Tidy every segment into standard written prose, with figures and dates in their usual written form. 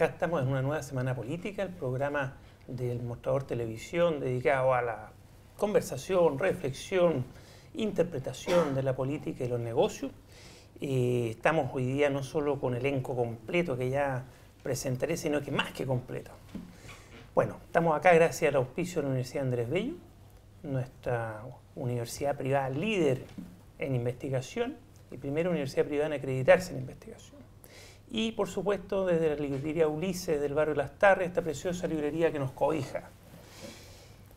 acá estamos en una nueva semana política, el programa del Mostrador Televisión dedicado a la conversación, reflexión, interpretación de la política y los negocios. Estamos hoy día no solo con elenco completo que ya presentaré, sino que más que completo. Bueno, estamos acá gracias al auspicio de la Universidad Andrés Bello, nuestra universidad privada líder en investigación y primera universidad privada en acreditarse en investigación. Y por supuesto desde la librería Ulises del barrio Las Tarres, esta preciosa librería que nos cobija.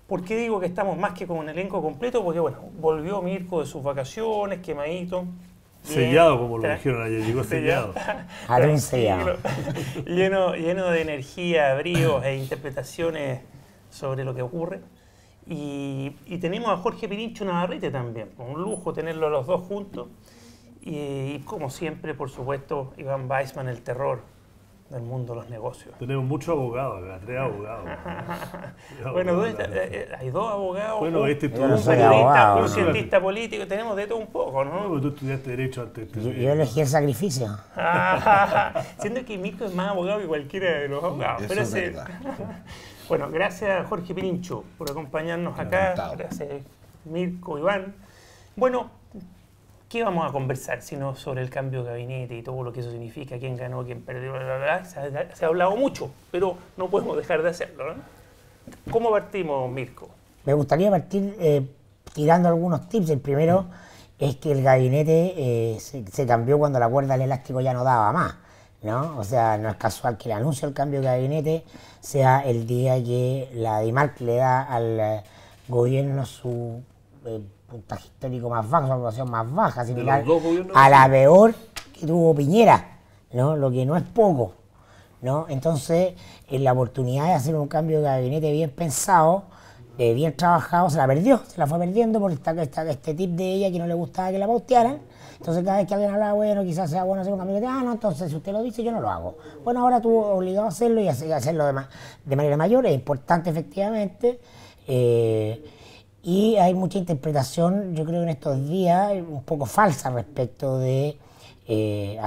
¿Por qué digo que estamos más que con un elenco completo? Porque bueno, volvió Mirko de sus vacaciones, quemadito. Sellado, como lo dijeron ayer, llegó sellado. Harún sellado. Lleno de energía, bríos e interpretaciones sobre lo que ocurre. Y tenemos a Jorge Pirincho Navarrete también, un lujo tenerlo a los dos juntos. Y como siempre, por supuesto, Iván Weissman, el terror del mundo de los negocios. Tenemos muchos abogados acá, 3 abogados. Bueno, hay 2 abogados, bueno, este un periodista, un cientista político, tenemos de todo un poco, ¿no? Bueno, tú estudiaste Derecho antes. Yo elegí el sacrificio. Siendo que Mirko es más abogado que cualquiera de los abogados. Eso pero es verdad. Bueno, gracias Jorge Pirincho por acompañarnos acá. Encantado. Gracias Mirko, Iván. Bueno, ¿qué vamos a conversar sino sobre el cambio de gabinete y todo lo que eso significa, quién ganó, quién perdió, bla, bla, bla? Se ha hablado mucho, pero no podemos dejar de hacerlo, ¿no? ¿Cómo partimos, Mirko? Me gustaría partir tirando algunos tips. El primero es que el gabinete se cambió cuando la cuerda del elástico ya no daba más, ¿no? O sea, no es casual que el anuncio del cambio de gabinete sea el día que la DIMARC le da al gobierno su puntaje histórico más bajo, su aprobación más baja, similar a la peor que tuvo Piñera, ¿no? Lo que no es poco, ¿no? Entonces, en la oportunidad de hacer un cambio de gabinete bien pensado, bien trabajado, se la perdió, se la fue perdiendo por este tip de ella que no le gustaba que la pautearan. Entonces, cada vez que alguien hablaba, bueno, quizás sea bueno hacer un cambio de gabinete, no, entonces si usted lo dice, yo no lo hago. Bueno, ahora tú obligado a hacerlo y hacerlo de manera mayor, es importante efectivamente. Y hay mucha interpretación, yo creo, en estos días, un poco falsa respecto de,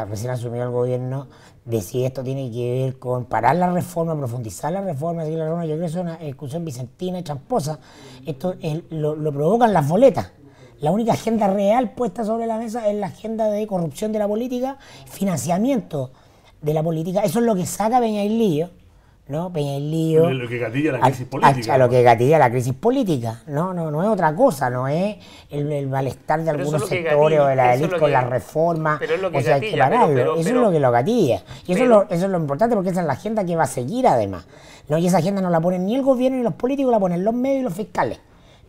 recién asumió el gobierno, de si esto tiene que ver con parar la reforma, profundizar la reforma, seguir la reforma. Yo creo que es una discusión bizantina y tramposa. Esto lo provocan las boletas. La única agenda real puesta sobre la mesa es la agenda de corrupción de la política, financiamiento de la política. Eso es lo que saca Peñailío, ¿no? Peñailío, lo que gatilla la crisis política. A lo que gatilla la crisis política. No es otra cosa, no es el malestar de algunos sectores o de la élite con la reforma. Pero es lo que o sea, hay que pararlo. Eso es lo que lo gatilla. Y eso es lo importante, porque esa es la agenda que va a seguir además, ¿no? Y esa agenda no la ponen ni el gobierno ni los políticos, la ponen los medios y los fiscales.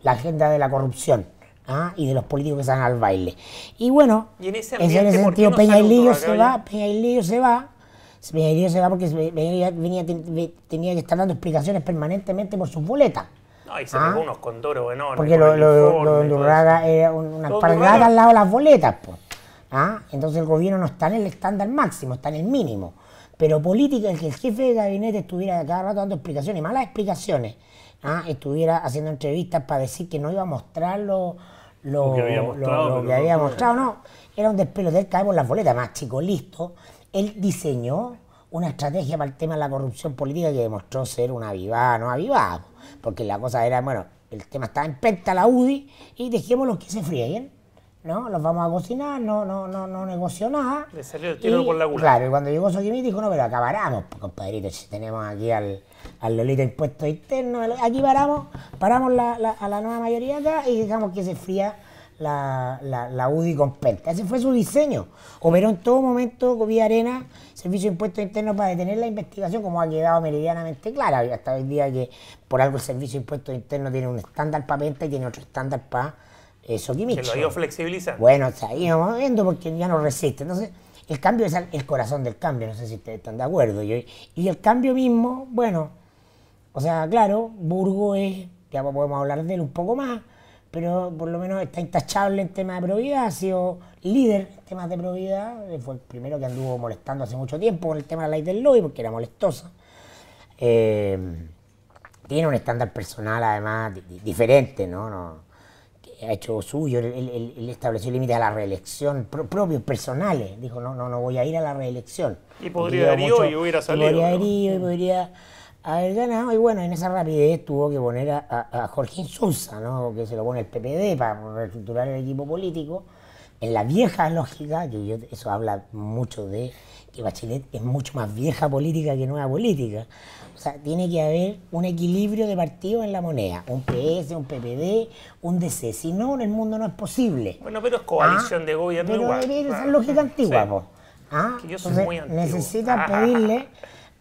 La agenda de la corrupción. Y de los políticos que salen al baile. Y bueno, ¿Y en ese sentido Peñailío se va porque tenía que estar dando explicaciones permanentemente por sus boletas. No, y se pegó unos condoros enormes. Porque lo de Urraga era una pargata al lado de las boletas, pues. Entonces el gobierno no está en el estándar máximo, está en el mínimo. Pero política, el que el jefe de gabinete estuviera cada rato dando explicaciones, malas explicaciones, estuviera haciendo entrevistas para decir que no iba a mostrar lo que había mostrado, no. Era un despelote, él cae por las boletas, más chico, listo. Él diseñó una estrategia para el tema de la corrupción política que demostró ser una avivada, no avivada, porque la cosa era, bueno, el tema estaba en penta la UDI y dejémoslos que se frieguen, ¿no? Los vamos a cocinar, no negoció nada. Le salió el tiro por la culata. Claro, y cuando llegó Soquimí dijo, no, pero acabaramos, pues, compadrito, si tenemos aquí al Lolito impuesto interno, aquí paramos a la nueva mayoría acá y dejamos que se fría la UDI con penta. Ese fue su diseño. Operó en todo momento vía arena, servicio de impuestos internos para detener la investigación, como ha quedado meridianamente clara. Hasta hoy día que por algo el servicio de impuestos internos tiene un estándar para penta y tiene otro estándar para Soquimich. Que lo ha ido flexibilizando. Bueno, se ha ido moviendo porque ya no resiste. Entonces, el cambio es el corazón del cambio, no sé si ustedes están de acuerdo. Y el cambio mismo, bueno, o sea, claro, Burgo ya podemos hablar de él un poco más, pero por lo menos está intachable en temas de probidad, ha sido líder en temas de probidad, fue el primero que anduvo molestando hace mucho tiempo con el tema de la ley del lobby, porque era molestosa. Tiene un estándar personal además diferente, ¿no? ha hecho suyo, él estableció límites a la reelección, propios, personales. Dijo, no voy a ir a la reelección. Y podría haber ido y hubiera salido. Podría haber ido y podría haber ganado. Y bueno, en esa rapidez tuvo que poner a Jorge Insulza, ¿no? Que se lo pone el PPD para reestructurar el equipo político. En la vieja lógica, eso habla mucho de que Bachelet es mucho más vieja política que nueva política. O sea, tiene que haber un equilibrio de partidos en la moneda, un PS, un PPD, un DC. Si no, en el mundo no es posible. Bueno, pero es coalición de gobierno igual. Pero esa es lógica antigua, sí. po. Que yo soy muy antiguo. Necesitan pedirle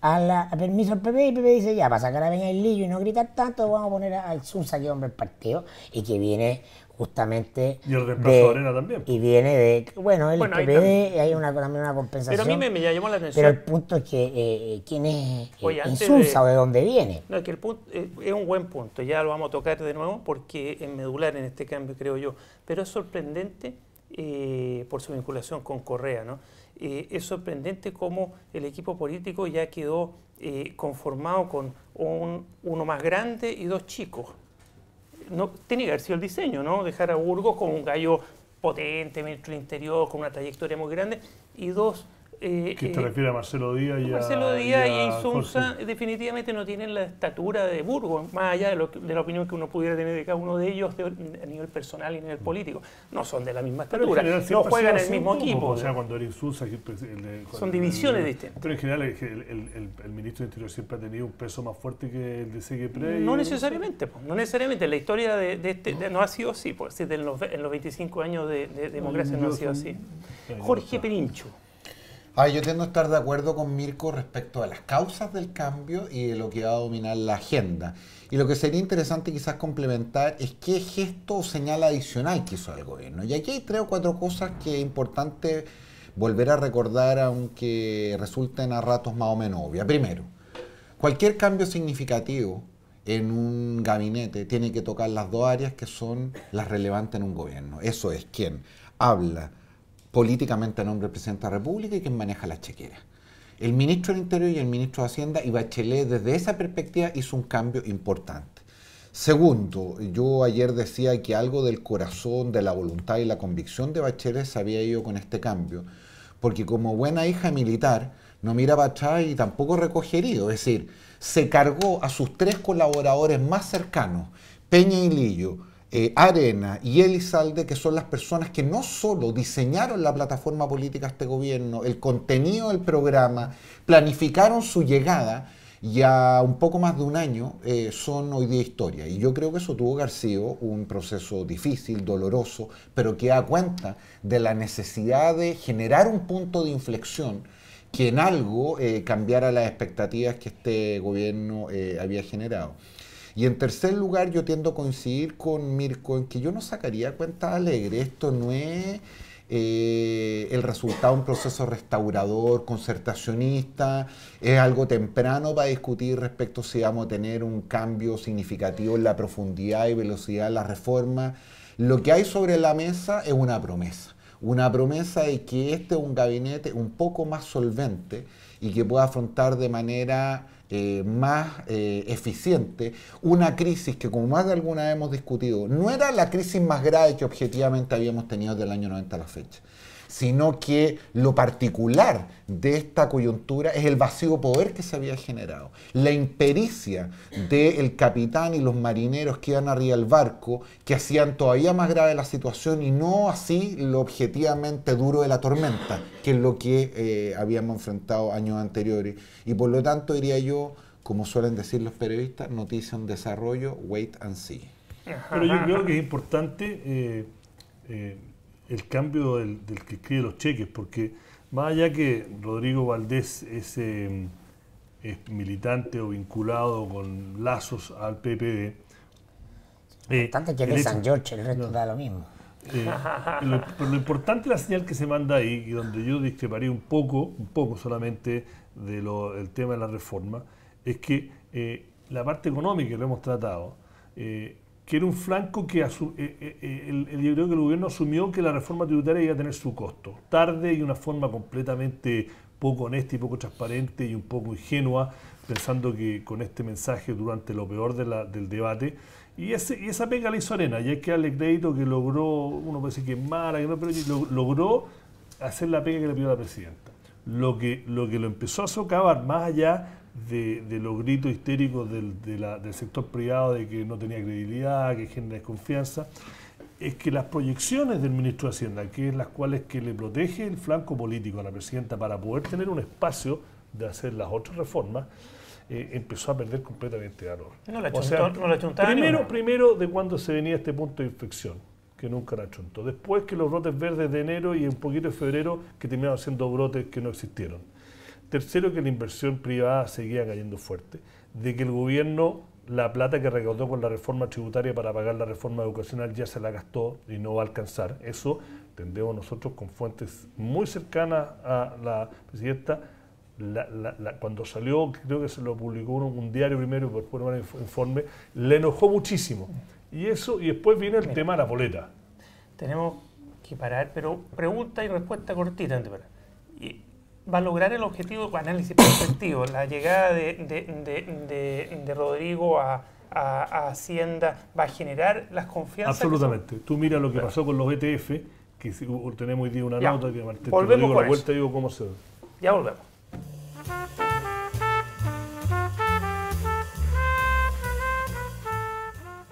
a permiso al PP, y el PP dice, ya, para sacar a Peña del Lillo y no gritar tanto, vamos a poner al Insulza, que es hombre del partido, y que viene justamente y el reemplazo de Arena también. Y viene de, bueno, el PPD, hay también una compensación. Pero a mí me llamó la atención. Pero el punto es que, ¿quién es Insulza o de dónde viene? No, es que el punto es un buen punto, ya lo vamos a tocar de nuevo porque es medular en este cambio, creo yo. Pero es sorprendente por su vinculación con Correa, ¿no? Es sorprendente cómo el equipo político ya quedó conformado con uno más grande y dos chicos. No, tiene que haber sido el diseño, ¿no? Dejar a Burgos como un gallo potente, ministro del Interior, con una trayectoria muy grande, y dos... ¿Qué te refiere a Marcelo Díaz y a Insulza? Definitivamente no tienen la estatura de Burgos, más allá de la opinión que uno pudiera tener de cada uno de ellos a nivel personal y a nivel político. No son de la misma estatura, no juegan en el mismo equipo. O sea, cuando era Insulza... Son divisiones distintas. Pero en general el ministro del Interior siempre ha tenido un peso más fuerte que el de Seguepre. No necesariamente, no necesariamente. La historia no ha sido así, pues, en los 25 años de democracia no ha sido así. Jorge Perincho. Yo tiendo a estar de acuerdo con Mirko respecto a las causas del cambio y de lo que va a dominar la agenda. Y lo que sería interesante quizás complementar es qué gesto o señal adicional que hizo el gobierno. Y aquí hay 3 o 4 cosas que es importante volver a recordar, aunque resulten a ratos más o menos obvias. Primero, cualquier cambio significativo en un gabinete tiene que tocar las 2 áreas que son las relevantes en un gobierno. Eso es, quien habla políticamente a nombre del presidente de la República y quien maneja la chequera. El ministro del Interior y el ministro de Hacienda, y Bachelet desde esa perspectiva hizo un cambio importante. Segundo, yo ayer decía que algo del corazón, de la voluntad y la convicción de Bachelet se había ido con este cambio, porque como buena hija militar no mira para atrás y tampoco recoge herido, es decir, se cargó a sus 3 colaboradores más cercanos, Peña y Lillo, Arena y Elizalde, que son las personas que no solo diseñaron la plataforma política de este gobierno, el contenido del programa, planificaron su llegada, y a un poco más de un año son hoy día historia. Y yo creo que eso tuvo que haber sido un proceso difícil, doloroso, pero que da cuenta de la necesidad de generar un punto de inflexión que en algo cambiara las expectativas que este gobierno había generado. Y en tercer lugar, yo tiendo a coincidir con Mirko en que yo no sacaría cuentas alegres. Esto no es el resultado de un proceso restaurador, concertacionista. Es algo temprano para discutir respecto si vamos a tener un cambio significativo en la profundidad y velocidad de la reforma. Lo que hay sobre la mesa es una promesa. Una promesa de que este es un gabinete un poco más solvente y que pueda afrontar de manera más eficiente una crisis que, como más de alguna vez hemos discutido, no era la crisis más grave que objetivamente habíamos tenido desde el año 90 a la fecha, sino que lo particular de esta coyuntura es el vacío de poder que se había generado, la impericia del capitán y los marineros que iban arriba del barco, que hacían todavía más grave la situación y no así lo objetivamente duro de la tormenta, que es lo que habíamos enfrentado años anteriores. Y por lo tanto diría yo, como suelen decir los periodistas, noticia en desarrollo, wait and see. Pero yo creo que es importante el cambio del que escribe los cheques, porque más allá que Rodrigo Valdés es militante o vinculado con lazos al PPD, importante que de San George, el resto da lo mismo. Pero lo importante es la señal que se manda ahí, y donde yo discreparía un poco solamente del tema de la reforma, es que la parte económica, que lo hemos tratado, que era un flanco que yo creo que el gobierno asumió que la reforma tributaria iba a tener su costo, tarde y de una forma completamente poco honesta y poco transparente y un poco ingenua, pensando que con este mensaje durante lo peor del debate, y esa pega la hizo Arena, y hay que darle crédito que logró, uno puede decir que es mala, pero logró hacer la pega que le pidió la presidenta. Lo que lo empezó a socavar, más allá de los gritos histéricos del sector privado de que no tenía credibilidad, que genera desconfianza, es que las proyecciones del ministro de Hacienda, que es las cuales que le protege el flanco político a la presidenta para poder tener un espacio de hacer las otras reformas, empezó a perder completamente valor. No la chuntaba primero de cuando se venía este punto de inflexión, que nunca la chuntó. Después que los brotes verdes de enero y un poquito de febrero que terminaron siendo brotes que no existieron. Tercero, que la inversión privada seguía cayendo fuerte. De que el gobierno, la plata que recaudó con la reforma tributaria para pagar la reforma educacional ya se la gastó y no va a alcanzar. Eso entendemos nosotros con fuentes muy cercanas a la presidenta. Cuando salió, creo que se lo publicó un diario primero y después un informe, le enojó muchísimo. Y después viene el tema de la boleta. Tenemos que parar, pero pregunta y respuesta cortita antes de parar. ¿Va a lograr el objetivo, análisis perspectivo, la llegada de Rodrigo a Hacienda va a generar las confianzas? Absolutamente. Tú mira lo que pasó con los ETF, que tenemos hoy día una nota que Martín volvemos la vuelta y digo cómo se ve. Ya volvemos.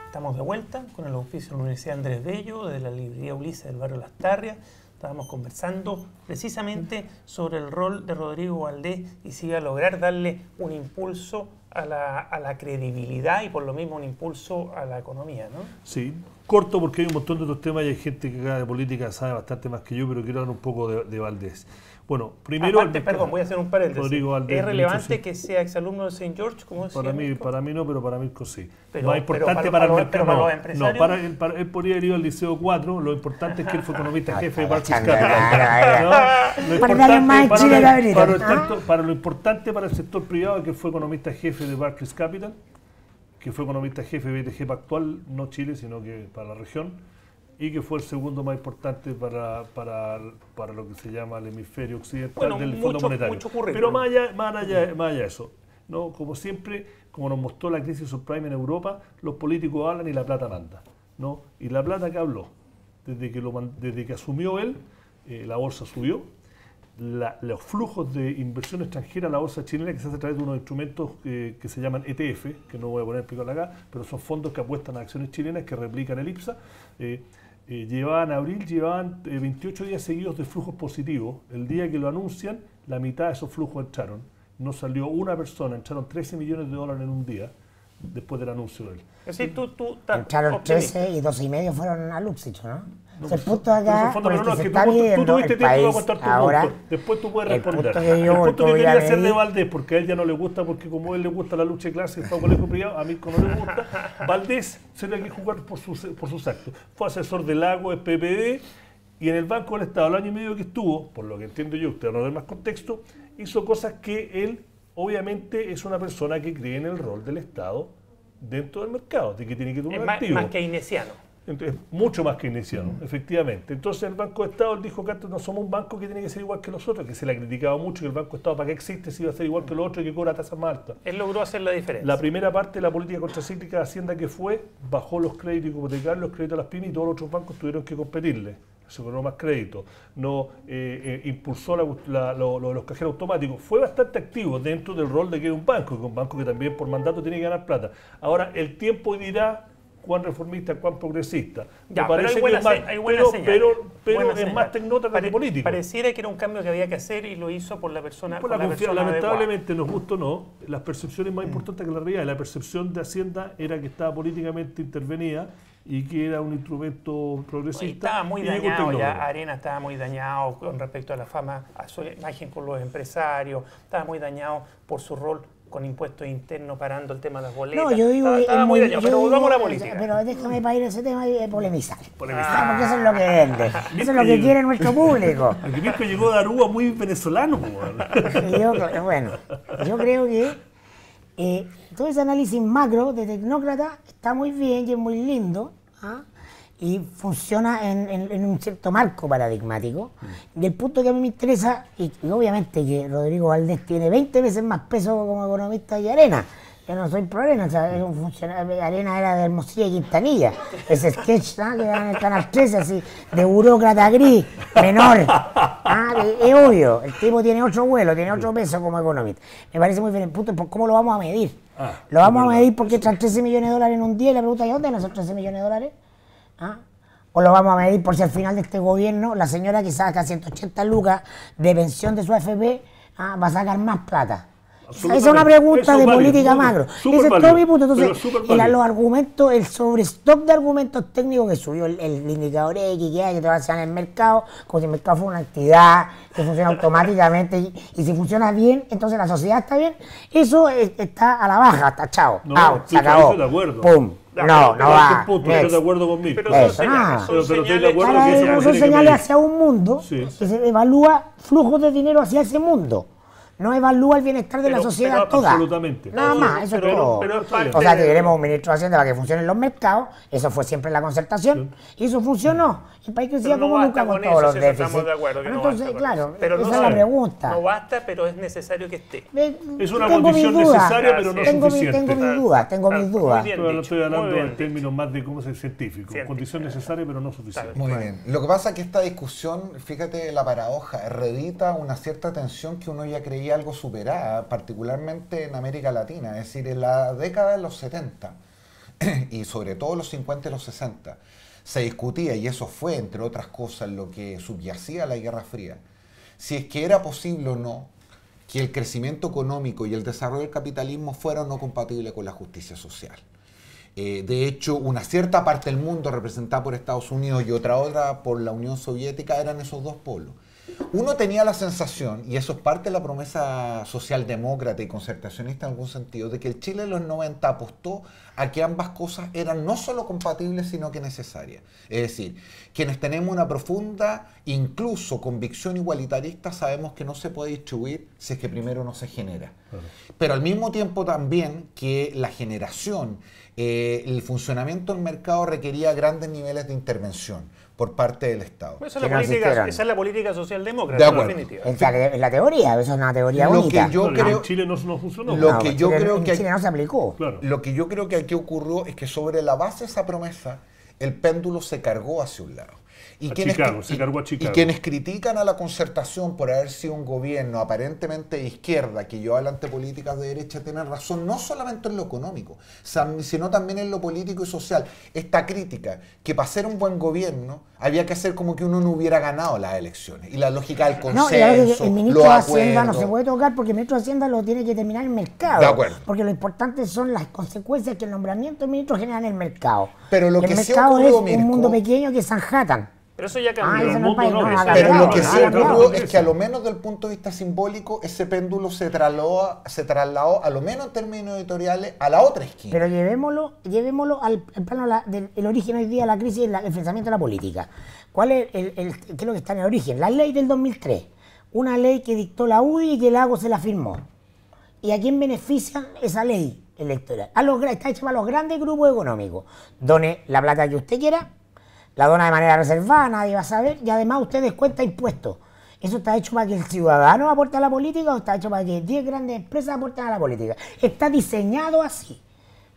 Estamos de vuelta con el auspicio de la Universidad Andrés Bello, de la librería Ulises del barrio Las Tarrias. Estábamos conversando precisamente sobre el rol de Rodrigo Valdés y si iba a lograr darle un impulso a la credibilidad y por lo mismo un impulso a la economía, ¿no? Sí, corto porque hay un montón de otros temas y hay gente que acá de política sabe bastante más que yo, pero quiero hablar un poco de Valdés. Bueno, primero... Aparte, perdón, voy a hacer un paréntesis. Rodrigo Valdés, ¿Es relevante que sea exalumno de St. George? Como para mí no, pero para Mirko sí. Pero, más importante para el mercado. Para los empresarios. No, él podría haber ido al Liceo 4, lo importante es que él fue economista jefe de Barclays Capital. Para lo importante para el sector privado es que fue economista jefe de Barclays Capital, que fue economista jefe de BTG Pactual, no Chile, sino que para la región, y que fue el segundo más importante para lo que se llama el hemisferio occidental del Fondo Monetario. Pero más allá de eso, ¿no? Como siempre, como nos mostró la crisis subprime en Europa, los políticos hablan y la plata manda, ¿no? Y la plata que habló, desde que asumió él, la bolsa subió, los flujos de inversión extranjera a la bolsa chilena, que se hace a través de unos instrumentos que se llaman ETF, que no voy a poner a explicarlo acá, pero son fondos que apuestan a acciones chilenas que replican el IPSA. En abril llevaban 28 días seguidos de flujos positivos. El día que lo anuncian, la mitad de esos flujos entraron. No salió una persona, entraron 13 millones de dólares en un día después del anuncio de él. Es decir, tú entraron 13 y 12,5 fueron a Luxich, ¿no? No, el punto acá, tú tuviste tiempo de contar tu punto. Después tú puedes responder. El punto que quería hacer de Valdés, porque a él ya no le gusta, porque como a él le gusta la lucha de clases, fue a colegio privado, a mí no le gusta. Valdés se le hay que jugar por sus actos. Fue asesor del Lago, es PPD, y en el Banco del Estado, el año y medio que estuvo, por lo que entiendo yo, usted no da más contexto, hizo cosas que él, obviamente, es una persona que cree en el rol del Estado dentro del mercado, de que tiene que tomar activo. Más keynesiano. Entonces, mucho más keynesiano, efectivamente. Entonces el Banco de Estado dijo que no somos un banco que tiene que ser igual que los otros, que se le ha criticado mucho que el Banco de Estado para qué existe si iba a ser igual que los otros y que cobra tasas más altas. Él logró hacer la diferencia. La primera parte de la política contracíclica de Hacienda que fue, bajó los créditos hipotecarios, los créditos a las pymes y todos los otros bancos tuvieron que competirle. Se cobró más crédito, no impulsó los cajeros automáticos. Fue bastante activo dentro del rol de que era un banco que también por mandato tiene que ganar plata. Ahora, el tiempo dirá cuán reformista, cuán progresista. Ya, pero es más tecnócrata que político. Pareciera que era un cambio que había que hacer y lo hizo por la persona. Por la persona lamentablemente, nos gustó o no, las percepciones más importantes que la realidad. La percepción de Hacienda era que estaba políticamente intervenida y que era un instrumento progresista. Estaba muy dañado ya, Arena estaba muy dañado con respecto a la fama, a su imagen con los empresarios, estaba muy dañado por su rol con impuestos internos, parando el tema de las boletas. No, yo digo estaba muy dañado, pero volvamos a la política. Pero déjame para ir a ese tema y polemizar. Porque eso es lo que vende. Eso es lo que quiere nuestro público. El que Mirko llegó de Aruba muy venezolano. Bueno, yo creo que todo ese análisis macro de tecnócrata está muy bien y es muy lindo, ¿ah? y funciona en un cierto marco paradigmático. Del punto que a mí me interesa, y obviamente que Rodrigo Valdés tiene 20 veces más peso como economista que Arena. Yo no soy pro Arena, o sea, es un funcionario, Arena era de Hermosilla y Quintanilla. Ese sketch, ¿no?, que da en el Canal 13, así, de burócrata gris, menor. Es obvio, el tipo tiene otro vuelo, tiene otro peso como economista. Me parece muy bien el punto, ¿cómo lo vamos a medir? Lo vamos a medir porque entran 13 millones de dólares en un día y la pregunta es, ¿dónde van esos 13 millones de dólares? O lo vamos a medir por si al final de este gobierno la señora que saca 180 lucas de pensión de su AFP va a sacar más plata. Esa es una pregunta de política macro. Ese es todo mi punto. Entonces, los argumentos, el sobrestock de argumentos técnicos que subió el indicador X, que hay, que te va a hacer en el mercado, como si el mercado fuera una entidad que funciona automáticamente y si funciona bien, entonces la sociedad está bien. Eso está a la baja, está chao. Se acabó. Estoy de acuerdo. ¡Pum! No va. Estoy de acuerdo conmigo. Pero estoy de acuerdo que son señales hacia un mundo que se evalúa flujos de dinero hacia ese mundo. No evalúa el bienestar de la sociedad toda. Absolutamente. Nada más, eso es todo. O sea, que queremos un ministro de Hacienda para que funcionen los mercados, eso fue siempre la concertación, y eso funcionó. El país crecía como nunca con todos los déficits. Entonces, claro, esa es la pregunta. No basta, pero es necesario que esté. Es una condición necesaria, pero no suficiente. Tengo mis dudas. Estoy hablando en términos más de cómo ser científico. Condición necesaria, pero no suficiente. Muy bien. Lo que pasa es que esta discusión, fíjate la paradoja, reedita una cierta tensión que uno ya creía algo superada, particularmente en América Latina, es decir, en la década de los 70 y sobre todo los 50 y los 60, se discutía, y eso fue, entre otras cosas, lo que subyacía a la Guerra Fría, si es que era posible o no que el crecimiento económico y el desarrollo del capitalismo fuera o no compatible con la justicia social. De hecho, una cierta parte del mundo representada por Estados Unidos y otra por la Unión Soviética eran esos dos polos. Uno tenía la sensación, y eso es parte de la promesa socialdemócrata y concertacionista en algún sentido, de que el Chile de los 90 apostó a que ambas cosas eran no solo compatibles, sino que necesarias. Es decir, quienes tenemos una profunda, incluso convicción igualitarista, sabemos que no se puede distribuir si es que primero no se genera. Pero al mismo tiempo también que la generación, el funcionamiento del mercado requería grandes niveles de intervención por parte del Estado. Esa es la política socialdemócrata, en definitiva. En la teoría, eso es una teoría bonita. En Chile no funcionó. En Chile no se aplicó. Claro. Lo que yo creo que aquí ocurrió es que sobre la base de esa promesa, el péndulo se cargó hacia un lado. Se cargó a Chicago. Y quienes critican a la concertación por haber sido un gobierno aparentemente de izquierda que llevó adelante políticas de derecha tienen razón, no solamente en lo económico, sino también en lo político y social. Esta crítica, que para ser un buen gobierno había que hacer como que uno no hubiera ganado las elecciones. Y la lógica del consenso, el ministro de Hacienda no se puede tocar porque el ministro de Hacienda lo tiene que terminar el mercado. De acuerdo. Porque lo importante son las consecuencias que el nombramiento del ministro genera en el mercado. Pero lo que el sí mercado ocurrió, es Mirko, un mundo pequeño que es Manhattan. Pero eso ya cambió. Pero lo que sí ocurrió es que a lo menos del punto de vista simbólico, ese péndulo se trasladó a lo menos en términos editoriales a la otra esquina. Pero llevémoslo al plano del origen hoy día de la crisis y el enfrentamiento de la política. ¿Cuál es qué es lo que está en el origen? La ley del 2003. Una ley que dictó la UDI y que Lagos se la firmó. ¿Y a quién beneficia esa ley electoral? Está hecha para los grandes grupos económicos. Done la plata que usted quiera, la dona de manera reservada, nadie va a saber, y además usted descuenta impuestos. ¿Eso está hecho para que el ciudadano aporte a la política o está hecho para que 10 grandes empresas aporten a la política? Está diseñado así,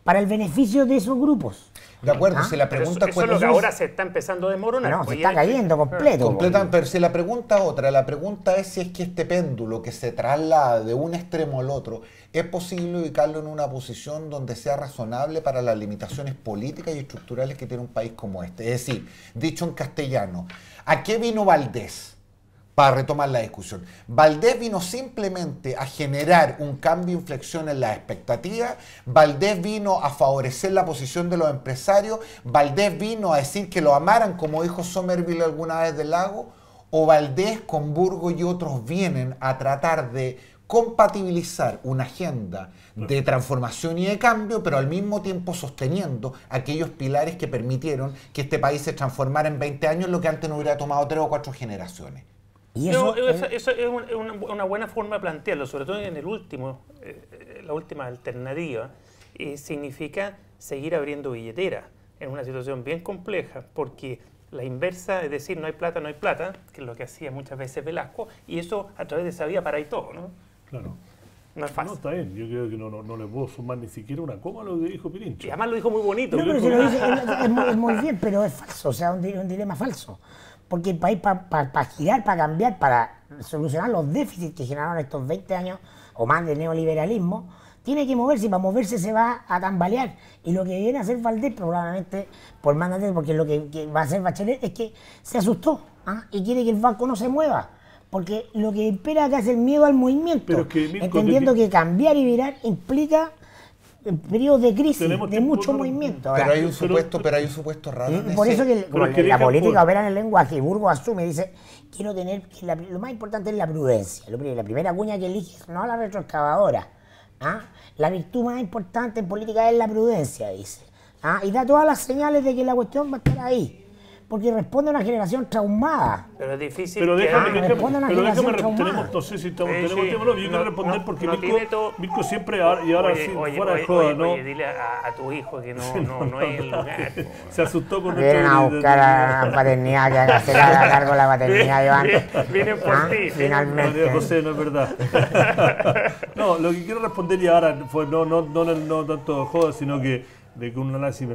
para el beneficio de esos grupos. De acuerdo, si la pregunta eso es lo que ahora se está empezando a desmoronar. No, se está cayendo completo. Pero si la pregunta es otra, la pregunta es si es que este péndulo que se traslada de un extremo al otro, es posible ubicarlo en una posición donde sea razonable para las limitaciones políticas y estructurales que tiene un país como este. Es decir, dicho en castellano, ¿a qué vino Valdés? Para retomar la discusión. Valdés vino simplemente a generar un cambio de inflexión en las expectativas. Valdés vino a favorecer la posición de los empresarios. Valdés vino a decir que lo amaran, como dijo Somerville alguna vez del Lago. O Valdés con Burgo y otros vienen a tratar de compatibilizar una agenda de transformación y de cambio, pero al mismo tiempo sosteniendo aquellos pilares que permitieron que este país se transformara en 20 años, lo que antes no hubiera tomado 3 o 4 generaciones. Y eso es una buena forma de plantearlo, sobre todo en la última alternativa, significa seguir abriendo billeteras. en una situación bien compleja, porque la inversa, es decir, no hay plata, que es lo que hacía muchas veces Velasco, y eso a través de esa vía para y todo, ¿no? Claro. No es fácil. No, está bien. Yo creo que no le puedo sumar ni siquiera una coma a lo que dijo Pirincho. Y además lo dijo muy bonito. No, pero si lo dice, es muy bien, pero es falso, o sea, un dilema falso. Porque el país, para girar, para cambiar, para solucionar los déficits que generaron estos 20 años o más de neoliberalismo, tiene que moverse, y para moverse se va a tambalear. Y lo que viene a hacer Valdés, probablemente, por más de, porque lo que va a hacer Bachelet es que se asustó, ¿ah? Y quiere que el banco no se mueva. Porque lo que impera acá es el miedo al movimiento, pero que, Mirko, entendiendo que cambiar y virar implica periodos de crisis, de mucho movimiento. Pero hay un supuesto raro en por eso que la política por... opera en el lenguaje, y Burgos asume y dice, quiero tener, lo más importante es la prudencia. La primera cuña que elige es no la retroexcavadora. ¿Ah? La virtud más importante en política es la prudencia, dice. ¿Ah? Y da todas las señales de que la cuestión va a estar ahí. Porque responde a una generación traumada. Pero es difícil. Pero déjame, tenemos, no sé si estamos, tenemos tiempo, no, yo quiero responder porque Mirko siempre, y ahora oye, sí, oye, fuera oye, de joda, oye, ¿no? Oye, dile a tu hijo que no es el lugar. Se asustó con vienen a buscar a la paternidad, que se le haga cargo la paternidad, Iván. Vienen por ti. Finalmente. María José, no es verdad. No, lo que quiero responder y ahora fue no tanto joda, sino que de un análisis.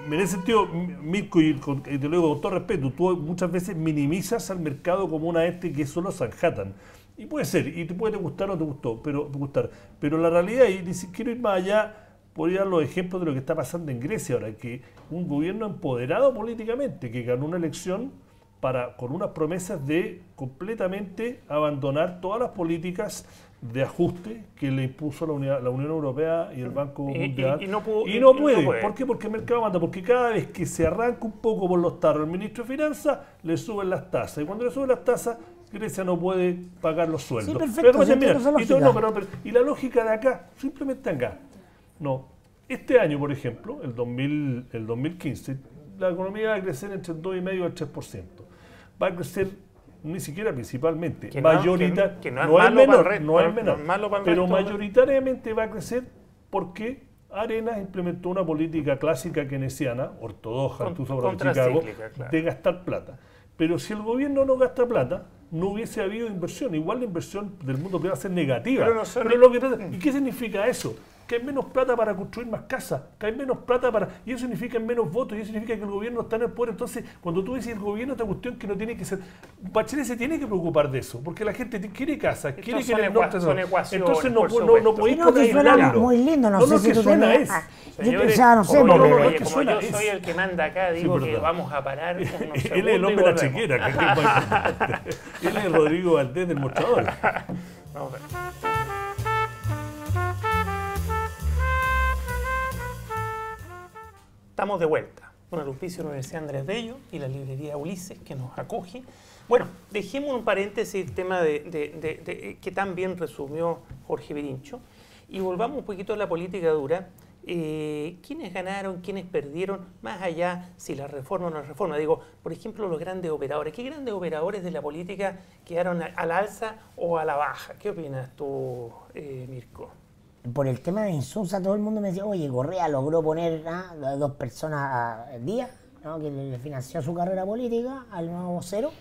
En ese sentido, Mirko, y te lo digo con todo respeto, tú muchas veces minimizas al mercado como una ente que es solo Manhattan. Y puede ser, y te puede gustar o te gustó, pero la realidad, y quiero ir más allá, podría dar los ejemplos de lo que está pasando en Grecia ahora, que un gobierno empoderado políticamente, que ganó una elección con unas promesas de completamente abandonar todas las políticas de ajuste que le impuso la Unión Europea y el Banco Mundial. Y no puede. ¿Por qué? Porque el mercado manda. Porque cada vez que se arranca un poco por los tarros el ministro de Finanzas, le suben las tasas. Y cuando le suben las tasas, Grecia no puede pagar los sueldos. Sí, perfecto. Y la lógica de acá, simplemente acá. No. Este año, por ejemplo, el 2015, la economía va a crecer entre el 2,5 y el 3%. Va a crecer ni siquiera principalmente, no es menor, pero mayoritariamente va a crecer porque Arenas implementó una política clásica keynesiana, ortodoxa, incluso para Chicago, de gastar plata. Pero si el gobierno no gasta plata, no hubiese habido inversión. Igual la inversión del mundo privado va a ser negativa. ¿Y qué significa eso? Que hay menos plata para construir más casas, que hay menos plata para... Y eso significa menos votos, y eso significa que el gobierno está en el poder. Entonces, cuando tú dices el gobierno, esta cuestión que no tiene que ser... Bachelet se tiene que preocupar de eso, porque la gente quiere casa, quiere que en el norte... Entonces no podéis poner muy lindo, no sé si tú tenés... Como yo soy el que manda acá, digo que vamos a parar unos segundos. Él es el hombre de la chequera, él es el Rodrigo Valdés del mostrador. Estamos de vuelta con el auspicio de la Universidad Andrés Bello y la librería Ulises, que nos acoge. Bueno, dejemos un paréntesis el tema de que tan bien resumió Jorge Pirincho, y volvamos un poquito a la política dura. ¿Quiénes ganaron, quiénes perdieron, más allá si la reforma o no la reforma? Digo, por ejemplo, los grandes operadores. ¿Qué grandes operadores de la política quedaron a la alza o a la baja? ¿Qué opinas tú, Mirko? Por el tema de Insunza, todo el mundo me decía, oye, Correa logró poner a 2 personas al día, ¿no? Que le financió su carrera política al nuevo vocero,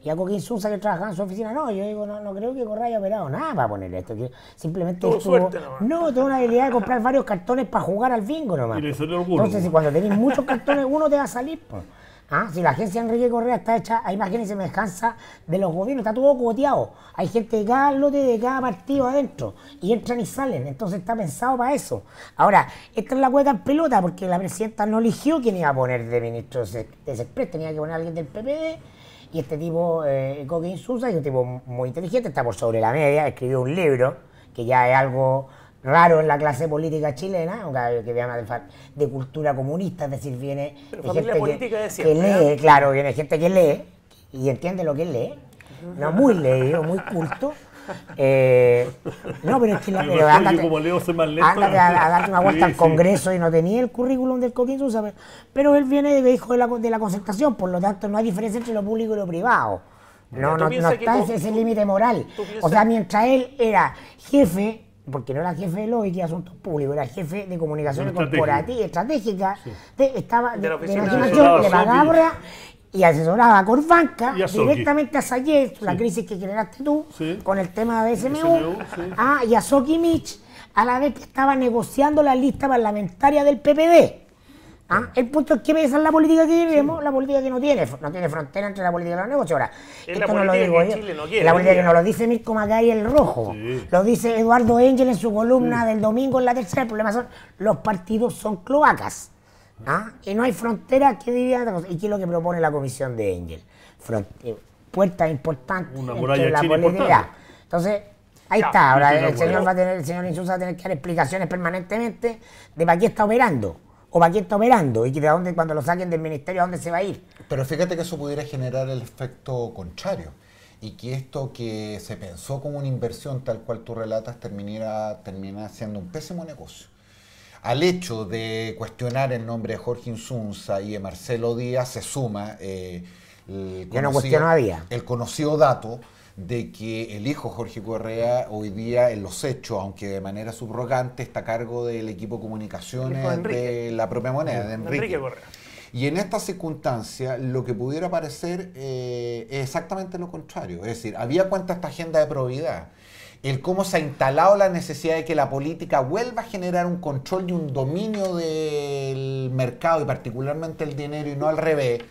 y a Coque Insunza, que trabajaba en su oficina. No, yo digo, no creo que Correa haya operado nada para poner esto. Que simplemente tuvo una habilidad de comprar varios cartones para jugar al bingo nomás. Entonces, si cuando tenéis muchos cartones, uno te va a salir, pues. Si la agencia Enrique Correa está hecha a imagen y semejanza de los gobiernos, está todo cogoteado. Hay gente de cada lote, de cada partido adentro, y entran y salen, entonces está pensado para eso. Ahora, esta es la hueca en pelota, porque la presidenta no eligió quién iba a poner de ministro de Sexpress, tenía que poner a alguien del PPD, y este tipo, Coque Insunza, que es un tipo muy inteligente, está por sobre la media, escribió un libro, que ya es algo raro en la clase política chilena, que llaman de cultura comunista, es decir, viene de gente que lee, claro, viene gente que lee y entiende lo que lee, no muy leído, muy culto. No, pero es que ándate a darte una vuelta al Congreso y no tenía el currículum del Coque Insunza, pero él viene de hijo de la concertación, por lo tanto no hay diferencia entre lo público y lo privado. No está ese límite moral. O sea, mientras él era jefe porque no era jefe de lógica y asuntos públicos, era jefe de comunicaciones corporativas, estratégicas, estaba de la oficina le pagaba y asesoraba a Corbanca, y a directamente a Sayet, la crisis que generaste tú, con el tema de SMU, y a Soki Mitch, a la vez que estaba negociando la lista parlamentaria del PPD. El punto es que esa es la política que vivimos, la política que no tiene frontera entre la política y los negocios. Ahora, esto no lo digo yo, es la política que no lo dice Mirko Macari el Rojo, lo dice Eduardo Engel en su columna del domingo en La Tercera. El problema son los partidos son cloacas, y no hay frontera que dividan. ¿Y qué es lo que propone la comisión de Engel? Puertas importantes una muralla entre la china política. importante. Entonces, ahí está. Ahora el señor Insulza va a tener que dar explicaciones permanentemente de para qué está operando. O para quién está operando y de dónde, cuando lo saquen del ministerio, ¿a dónde se va a ir? Pero fíjate que eso pudiera generar el efecto contrario y que esto que se pensó como una inversión tal cual tú relatas termina siendo un pésimo negocio. Al hecho de cuestionar el nombre de Jorge Insunza y de Marcelo Díaz se suma el conocido dato de que el hijo Jorge Correa hoy día en los hechos, aunque de manera subrogante, está a cargo del equipo de comunicaciones de la propia moneda, de Enrique Correa. Y en esta circunstancia lo que pudiera parecer es exactamente lo contrario, es decir, había cuenta esta agenda de probidad, el cómo se ha instalado la necesidad de que la política vuelva a generar un control y un dominio del mercado y particularmente el dinero y no al revés.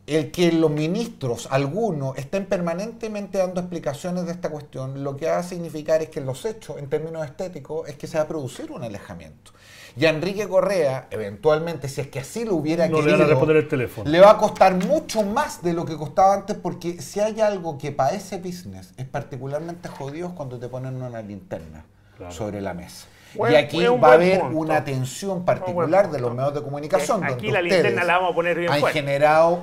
El que los ministros, algunos, estén permanentemente dando explicaciones de esta cuestión, lo que va a significar es que los hechos, en términos estéticos, es que se va a producir un alejamiento. Y a Enrique Correa, eventualmente, si es que así lo hubiera querido, le van a responder el teléfono. Le va a costar mucho más de lo que costaba antes, porque si hay algo que para ese business es particularmente jodido es cuando te ponen una linterna sobre la mesa. Y aquí va a haber una tensión particular de los medios de comunicación. Aquí la linterna la vamos a poner bien fuerte. Han generado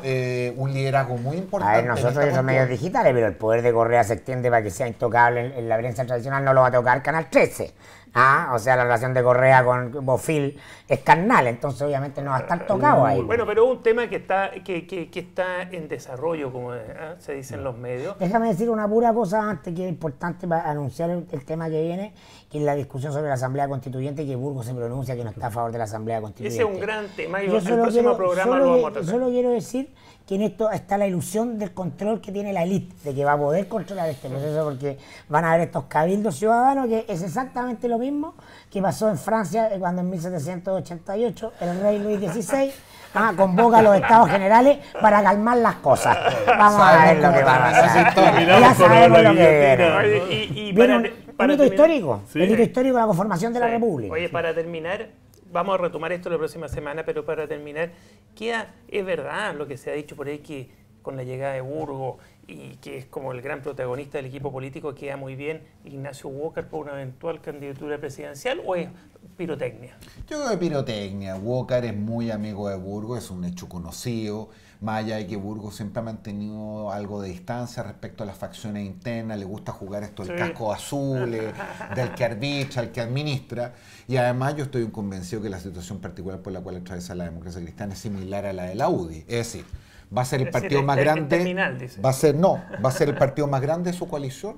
un liderazgo muy importante. A ver, nosotros somos medios digitales, pero el poder de Correa se extiende para que sea intocable en la prensa tradicional, no lo va a tocar Canal 13. O sea, la relación de Correa con Bofil es carnal, entonces obviamente no va a estar tocado ahí. Bueno, pero un tema que está en desarrollo, como se dice en los medios. Déjame decir una pura cosa antes que es importante para anunciar el tema que viene, que es la discusión sobre la Asamblea Constituyente, que Burgos se pronuncia que no está a favor de la Asamblea Constituyente. Ese es un gran tema y en el próximo programa lo vamos a tratar. Solo quiero decir que en esto está la ilusión del control que tiene la élite, de que va a poder controlar este proceso, porque van a haber estos cabildos ciudadanos, que es exactamente lo mismo que pasó en Francia cuando en 1788 el rey Luis XVI convoca a los estados generales para calmar las cosas. Vamos a ver lo que va a pasar. Ya sabemos lo que viene. Un hito histórico, el hito histórico de la conformación de la República. Oye, para terminar, vamos a retomar esto la próxima semana, pero para terminar, es verdad lo que se ha dicho por ahí, que con la llegada de Burgos y que es como el gran protagonista del equipo político, queda muy bien Ignacio Walker por una eventual candidatura presidencial, o es pirotecnia? Yo creo que pirotecnia. Walker es muy amigo de Burgos, es un hecho conocido. Más allá de que Burgos siempre ha mantenido algo de distancia respecto a las facciones internas, le gusta jugar esto del casco azul, del que arbitra, el que administra, y además yo estoy convencido que la situación particular por la cual atraviesa la democracia cristiana es similar a la de la UDI, es decir, va a ser el partido más grande, va a ser el partido más grande de su coalición,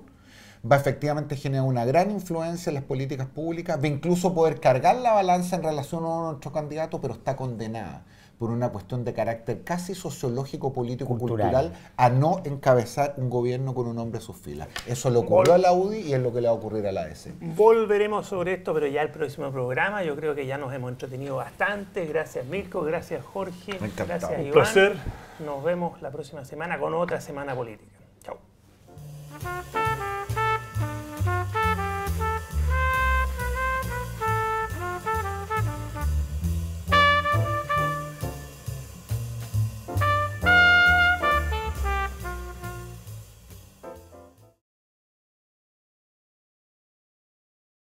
va a efectivamente generar una gran influencia en las políticas públicas, va incluso poder cargar la balanza en relación a nuestro candidato, pero está condenada por una cuestión de carácter casi sociológico, político, cultural, a no encabezar un gobierno con un hombre a sus filas. Eso le ocurrió a la UDI y es lo que le va a ocurrir a la ADC. Volveremos sobre esto, pero ya el próximo programa. Yo creo que ya nos hemos entretenido bastante. Gracias, Mirko. Gracias, Jorge. Me encantado. Gracias, Iván. Un placer. Nos vemos la próxima semana con otra Semana Política.